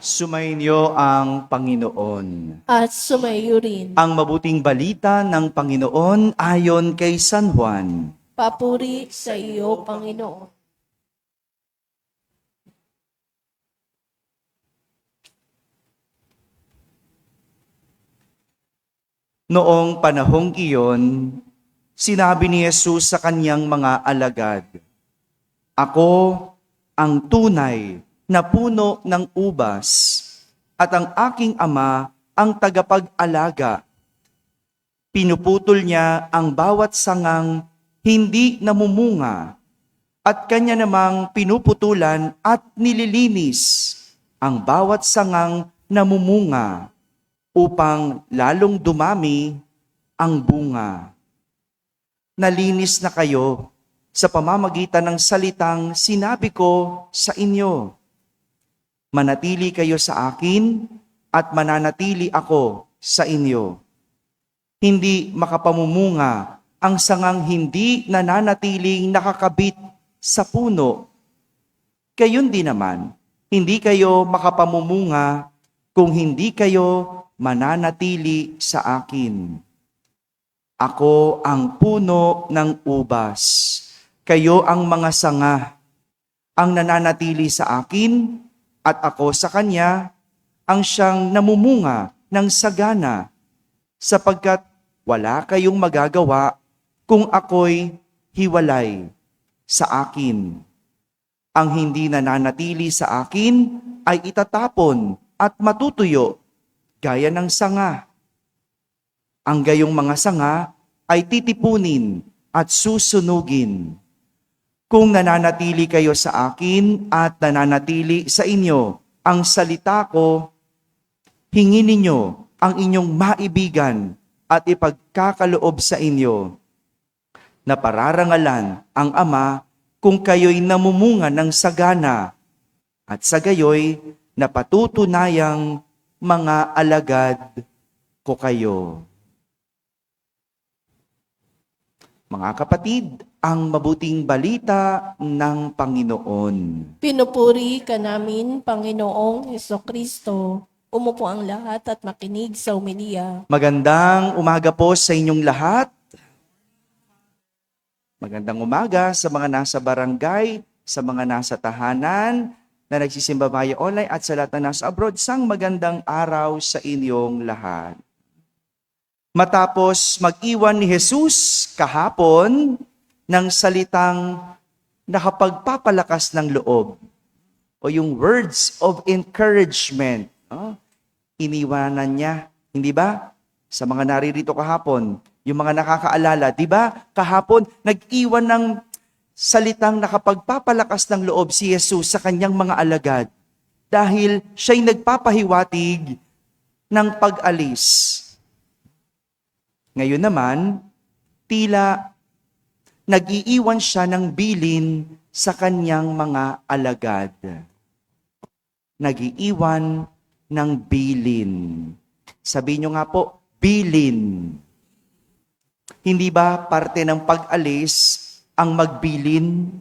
Sumainyo ang Panginoon. At sumayo rin. Ang mabuting balita ng Panginoon ayon kay San Juan. Papuri sa iyo, Panginoon. Noong panahong iyon, sinabi ni Jesus sa kanyang mga alagad, "Ako ang tunay na puno ng ubas, at ang aking Ama ang tagapag-alaga. Pinuputol niya ang bawat sangang hindi namumunga, at kanya namang pinuputulan at nililinis ang bawat sangang namumunga upang lalong dumami ang bunga. Nalinis na kayo sa pamamagitan ng salitang sinabi ko sa inyo. Manatili kayo sa akin at mananatili ako sa inyo. Hindi makapamumunga ang sangang hindi nananatiling nakakabit sa puno. Gayon din naman, hindi kayo makapamumunga kung hindi kayo mananatili sa akin. Ako ang puno ng ubas, kayo ang mga sanga. Ang nananatili sa akin at ako sa kanya, ang siyang namumunga ng sagana, sapagkat wala kayong magagawa kung ako'y hiwalay sa akin. Ang hindi nananatili sa akin ay itatapon at matutuyo gaya ng sanga. Ang gayong mga sanga ay titipunin at susunugin. Kung nananatili kayo sa akin at nananatili sa inyo ang salita ko, hingin ninyo ang inyong maibigan at ipagkakaloob sa inyo, na pararangalan ang Ama kung kayo'y namumunga ng sagana, at sa gayoy napatutunayang mga alagad ko kayo. Mga kapatid, ang mabuting balita ng Panginoon. Pinupuri ka namin, Panginoong Hesukristo. Umupo ang lahat at makinig sa umilia. Magandang umaga po sa inyong lahat. Magandang umaga sa mga nasa barangay, sa mga nasa tahanan, na nagsisimba via online at sa lahat na nasa abroad. Sang magandang araw sa inyong lahat. Matapos mag-iwan ni Jesus kahapon ng salitang nakapagpapalakas ng loob o yung words of encouragement, iniwanan niya, hindi ba? Sa mga naririto kahapon, yung mga nakakaalala, di ba? Kahapon, nag-iwan ng salitang nakapagpapalakas ng loob si Jesus sa kanyang mga alagad dahil siya'y nagpapahiwatig ng pag-alis. Ngayon naman, tila nag-iiwan siya ng bilin sa kanyang mga alagad. Nag-iiwan ng bilin. Sabihin nyo nga po, bilin. Hindi ba parte ng pag-alis ang magbilin?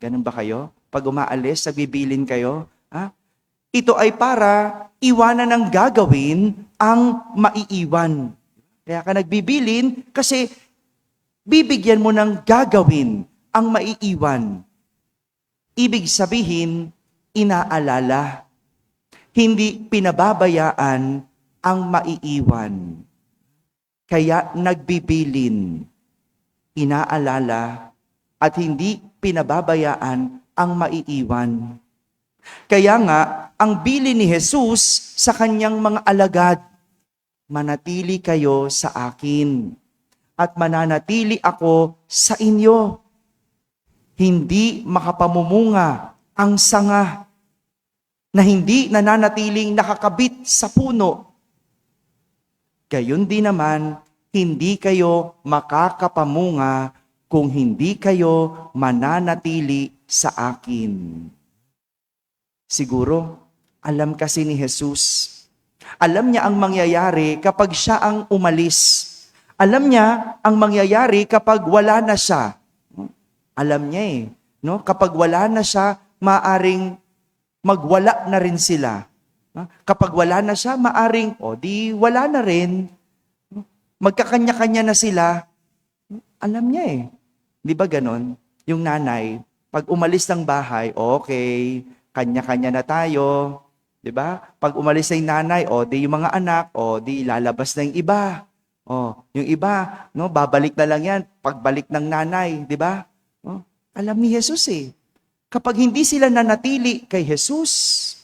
Ganun ba kayo? Pag umaalis, nagbibilin kayo? Ito ay para iwanan ng gagawin ang maiiwan. Kaya ka nagbibilin kasi bibigyan mo ng gagawin ang maiiwan. Ibig sabihin, inaalala. Hindi pinababayaan ang maiiwan. Kaya nagbibilin, inaalala, at hindi pinababayaan ang maiiwan. Kaya nga, ang bilin ni Jesus sa kanyang mga alagad, manatili kayo sa akin at mananatili ako sa inyo. Hindi makapamumunga ang sanga na hindi nananatiling nakakabit sa puno. Gayon din naman, hindi kayo makakapamunga kung hindi kayo mananatili sa akin. Siguro, alam kasi ni Jesus. Alam niya ang mangyayari kapag siya ang umalis. Alam niya ang mangyayari kapag wala na siya. Alam niya no? Kapag wala na siya, maaring magwala na rin sila. Kapag wala na siya, maaring, di wala na rin. Magkakanya-kanya na sila. Alam niya eh. Di ba ganon? Yung nanay, pag umalis ng bahay, okay, kanya-kanya na tayo. Di ba? Pag umalis na yung nanay, di yung mga anak, di lalabas na yung iba. Yung iba, no, babalik na lang yan pagbalik ng nanay, di ba? Alam ni Jesus eh. Kapag hindi sila nanatili kay Jesus,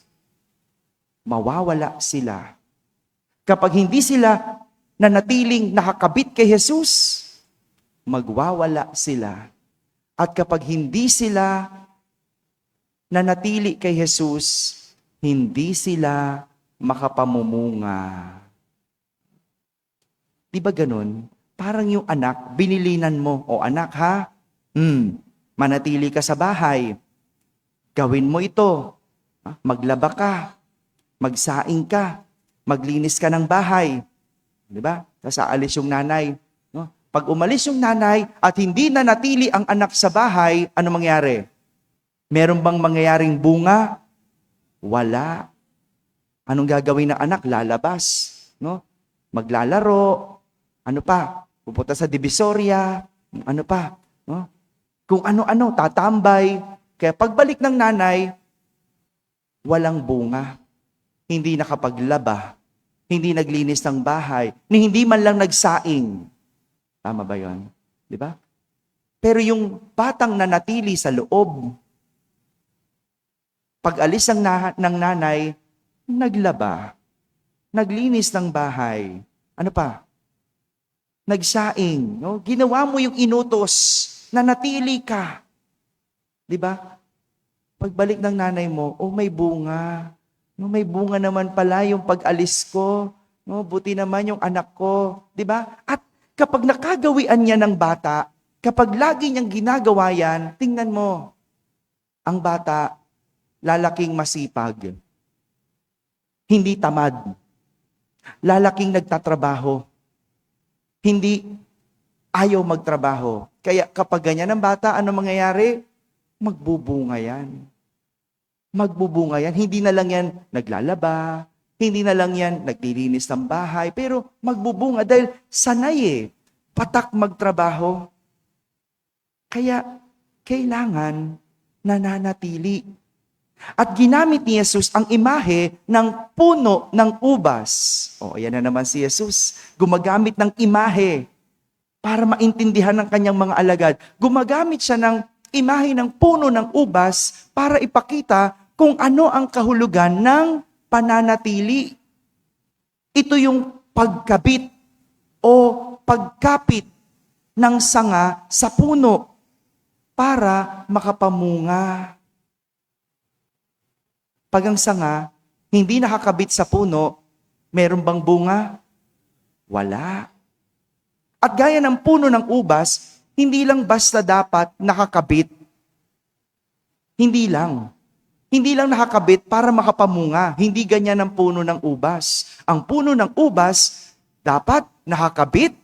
mawawala sila. Kapag hindi sila nanatiling nakakabit kay Jesus, magwawala sila. At kapag hindi sila nanatili kay Jesus, hindi sila makapamumunga. Di ba ganun? Parang yung anak, binilinan mo, anak ha, manatili ka sa bahay. Gawin mo ito. Maglaba ka. Magsaing ka. Maglinis ka ng bahay. Di ba? Tapos aalis yung nanay. No? Pag umalis yung nanay at hindi na natili ang anak sa bahay, ano mangyari? Meron bang mangyayaring bunga? Wala. Anong gagawin ng anak? Lalabas. No? Maglalaro. Ano pa? Pupunta sa Divisoria. Ano pa? No? Kung ano-ano, tatambay. Kaya pagbalik ng nanay, walang bunga. Hindi nakapaglaba. Hindi naglinis ng bahay. Ni hindi man lang nagsaing. Tama ba yon? Di ba? Pero yung batang nanatili sa loob, pag alis ng nanay, naglaba. Naglinis ng bahay. Ano pa? Nagsaing. No? Ginawa mo yung inutos. Nanatili ka. Di ba? Pagbalik ng nanay mo, may bunga. No, may bunga naman pala yung pag-alis ko. No, buti naman yung anak ko. Di ba? At kapag nakagawian niya ng bata, kapag lagi niyang ginagawa yan, tingnan mo, ang bata, lalaking masipag. Hindi tamad. Lalaking nagtatrabaho. Hindi ayaw magtrabaho. Kaya kapag ganyan ang bata, ano mangyayari? Magbubunga yan. Magbubunga yan. Hindi na lang yan naglalaba. Hindi na lang yan naglilinis ng bahay. Pero magbubunga dahil sanay patak magtrabaho. Kaya kailangan nananatili. At ginamit ni Jesus ang imahe ng puno ng ubas. Ayan na naman si Jesus. Gumagamit ng imahe para maintindihan ng kanyang mga alagad. Gumagamit siya ng imahe ng puno ng ubas para ipakita kung ano ang kahulugan ng pananatili. Ito yung pagkabit o pagkapit ng sanga sa puno para makapamunga. Pag ang sanga hindi nakakabit sa puno, meron bang bunga? Wala. At gaya ng puno ng ubas, hindi lang basta dapat nakakabit. Hindi lang. Hindi lang nakakabit para makapamunga. Hindi ganyan ang puno ng ubas. Ang puno ng ubas, dapat nakakabit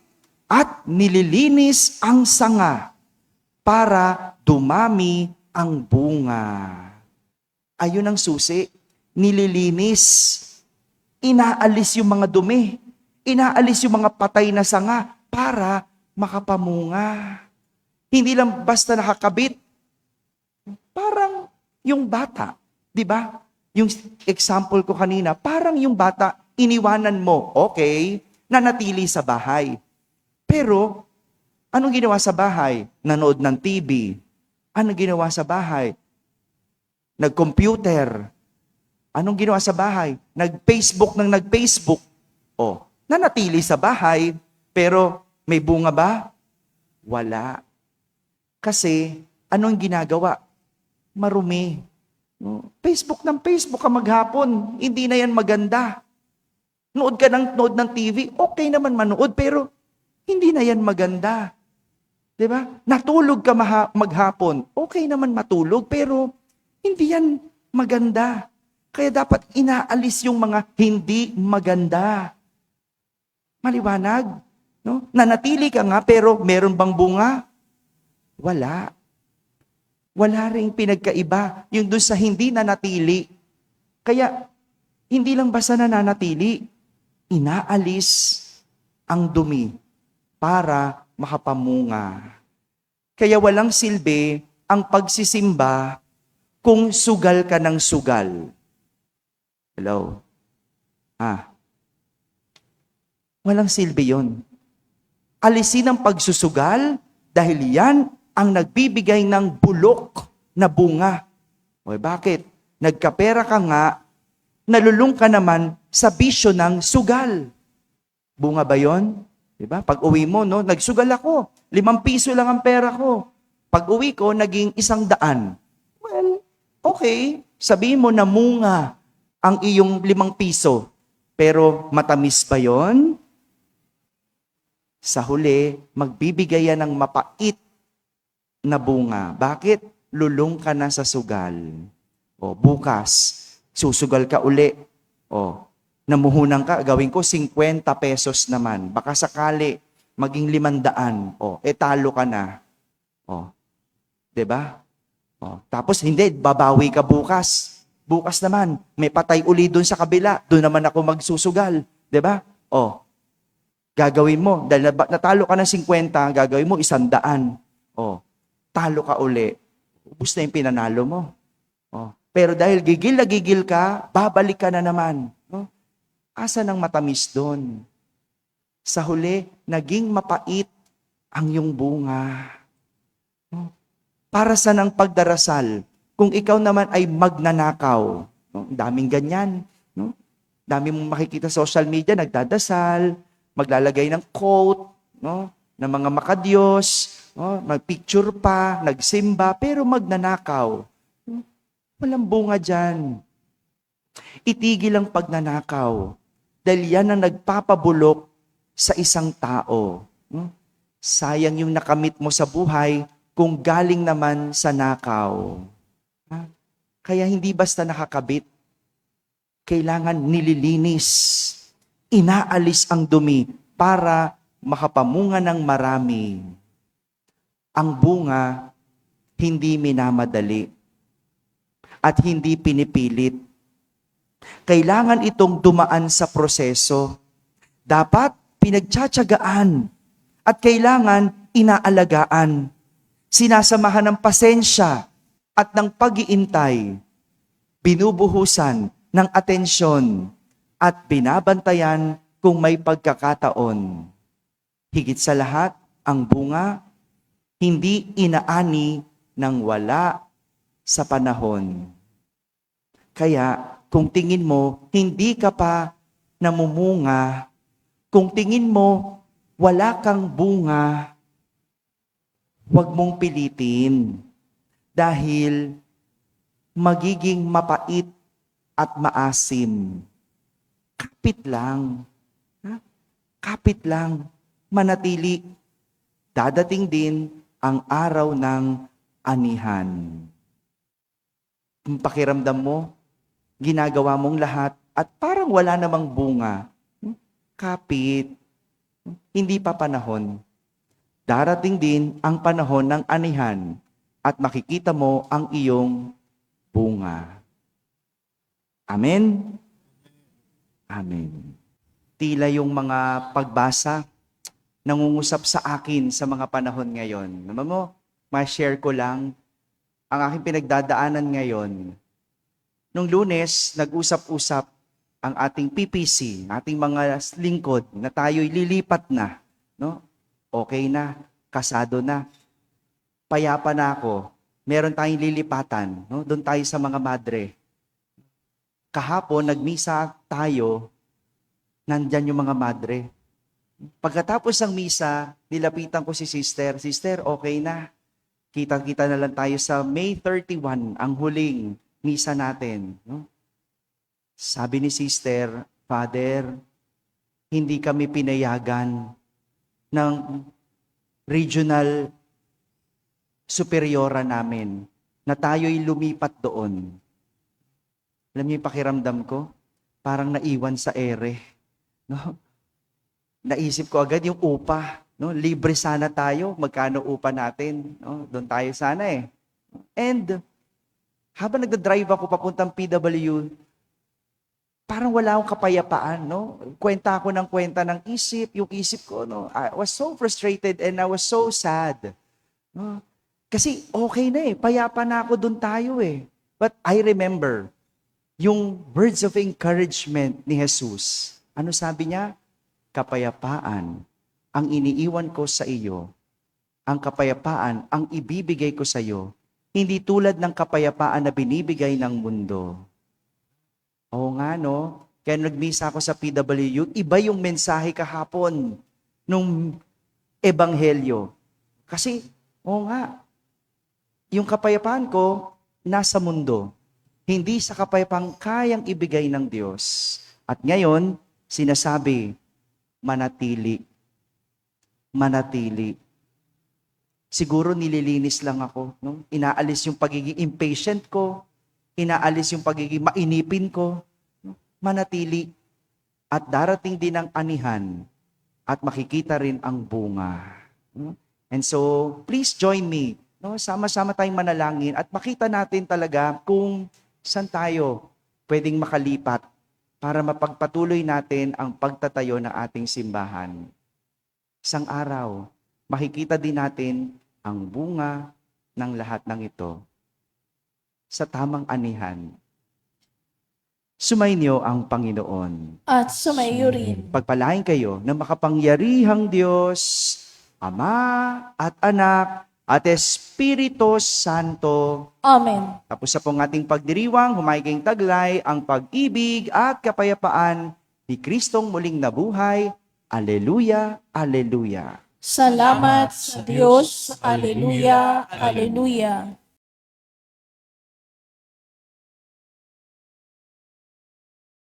at nililinis ang sanga para dumami ang bunga. Ayun ang susi. Nililinis. Inaalis yung mga dumi. Inaalis yung mga patay na sanga para makapamunga. Hindi lang basta nakakabit. Parang yung bata, di ba? Yung example ko kanina, parang yung bata, iniwanan mo, okay, nanatili sa bahay. Pero, anong ginawa sa bahay? Nanood ng TV. Anong ginawa sa bahay? Nag-computer. Anong ginawa sa bahay? Nag-Facebook ng nag-Facebook. Nanatili sa bahay, pero may bunga ba? Wala. Kasi, anong ginagawa? Marumi. Facebook ng Facebook ka maghapon, hindi na yan maganda. Nood ka ng TV, okay naman manood, pero hindi na yan maganda. Diba? Natulog ka maghapon, okay naman matulog, pero hindi yan maganda. Kaya dapat inaalis yung mga hindi maganda. Maliwanag? No? Nanatili ka nga, pero meron bang bunga? Wala. Wala ring pinagkaiba yung doon sa hindi nanatili. Kaya, hindi lang basta nananatili, inaalis ang dumi para makapamunga. Kaya walang silbi ang pagsisimba kung sugal ka ng sugal. Hello? Walang silbi yon. Alisin ang pagsusugal dahil yan ang nagbibigay ng bulok na bunga. O bakit? Nagkapera ka nga, nalulung ka naman sa bisyo ng sugal. Bunga ba yon? Diba? Pag uwi mo, no, nagsugal ako. 5 piso lang ang pera ko. Pag uwi ko, naging 100. Well, okay. Sabihin mo na munga ang iyong 5 piso. Pero matamis ba yon? Sa huli, magbibigay yan ng mapait na bunga. Bakit? Lulong ka na sa sugal. O, bukas, susugal ka uli. O, namuhunan ka, gawin ko 50 pesos naman. Baka sakali, maging 500. O, talo ka na. O, 'di ba? O, tapos hindi, babawi ka bukas. Bukas naman, may patay uli doon sa kabila. Doon naman ako magsusugal. 'Di ba? O, gagawin mo. Dahil natalo ka ng 50, gagawin mo 100. O, talo ka uli. Ubus na yung pinanalo mo. O, pero dahil gigil na gigil ka, babalik ka na naman. No? Asa ng matamis doon? Sa huli, naging mapait ang iyong bunga. No? Para sa ng pagdarasal, kung ikaw naman ay magnanakaw, no? Daming ganyan. No? Dami mong makikita sa social media, nagdadasal, maglalagay ng quote, no? Ng mga makadiyos, no? Magpicture pa, nagsimba, pero magnanakaw. No? Walang bunga dyan. Itigil ang pagnanakaw. Dahil yan ang nagpapabulok sa isang tao. No? Sayang yung nakamit mo sa buhay kung galing naman sa nakaw. Ha? Kaya hindi basta nakakabit. Kailangan nililinis. Inaalis ang dumi para makapamunga ng marami. Ang bunga, hindi minamadali at hindi pinipilit. Kailangan itong dumaan sa proseso. Dapat pinagtsatsagaan at kailangan inaalagaan. Sinasamahan ng pasensya at ng pag-iintay. Binubuhusan ng atensyon at binabantayan kung may pagkakataon. Higit sa lahat, ang bunga, hindi inaani ng wala sa panahon. Kaya, kung tingin mo, hindi ka pa namumunga, kung tingin mo, wala kang bunga, huwag mong pilitin. Dahil magiging mapait at maasim. Kapit lang. Ha? Kapit lang. Manatili. Dadating din ang araw ng anihan. Kung pakiramdam mo, ginagawa mong lahat at parang wala namang bunga. Kapit. Hindi pa panahon. Darating din ang panahon ng anihan at makikita mo ang iyong bunga. Amen? Amen. Tila yung mga pagbasa nangungusap sa akin sa mga panahon ngayon. Naman mo, ma-share ko lang ang aking pinagdadaanan ngayon. Nung Lunes, nag-usap-usap ang ating PPC, ating mga lingkod, na tayo'y lilipat na. No? Okay na, kasado na. Payapa na ako. Meron tayong lilipatan. No? Doon tayo sa mga madre. Kahapon, nagmisa tayo, nandyan yung mga madre. Pagkatapos ng misa, nilapitan ko si sister. Sister, okay na. Kita-kita na lang tayo sa May 31, ang huling misa natin. No? Sabi ni sister, Father, hindi kami pinayagan ng regional superiora namin na tayo'y lumipat doon. Alam niyo yung pakiramdam ko? Parang naiwan sa ere. No? Naisip ko agad yung upa. No? Libre sana tayo. Magkano upa natin? No? Doon tayo sana eh. And habang nagdadrive ako papuntang PW, parang wala akong kapayapaan, no? Kwenta ako ng kwenta ng isip, yung isip ko, no? I was so frustrated and I was so sad. No? Kasi okay na payapa na ako doon tayo But I remember, yung words of encouragement ni Jesus. Ano sabi niya? Kapayapaan ang iniiwan ko sa iyo. Ang kapayapaan ang ibibigay ko sa iyo. Hindi tulad ng kapayapaan na binibigay ng mundo. Oo nga, no? Kaya nagmisa ako sa PWU, iba yung mensahe kahapon nung ebanghelyo. Kasi, oo nga, yung kapayapaan ko nasa mundo. Hindi sa kapayapang kayang ibigay ng Diyos. At ngayon, sinasabi, manatili. Manatili. Siguro nililinis lang ako. No? Inaalis yung pagiging impatient ko. Inaalis yung pagiging mainipin ko. No? Manatili. At darating din ang anihan. At makikita rin ang bunga. No? And so, please join me. No? Sama-sama tayong manalangin at makita natin talaga kung saan tayo pwedeng makalipat para mapagpatuloy natin ang pagtatayo ng ating simbahan. Isang araw, makikita din natin ang bunga ng lahat ng ito sa tamang anihan. Sumainyo ang Panginoon. At sumaiyo rin. Pagpalain kayo ng makapangyarihang Diyos, Ama at Anak at Espiritu Santo. Amen. Tapos sa pong ating pagdiriwang, humaiging taglay ang pag-ibig at kapayapaan ni Kristong muling nabuhay. Aleluya, aleluya. Salamat sa Diyos. Aleluya, aleluya.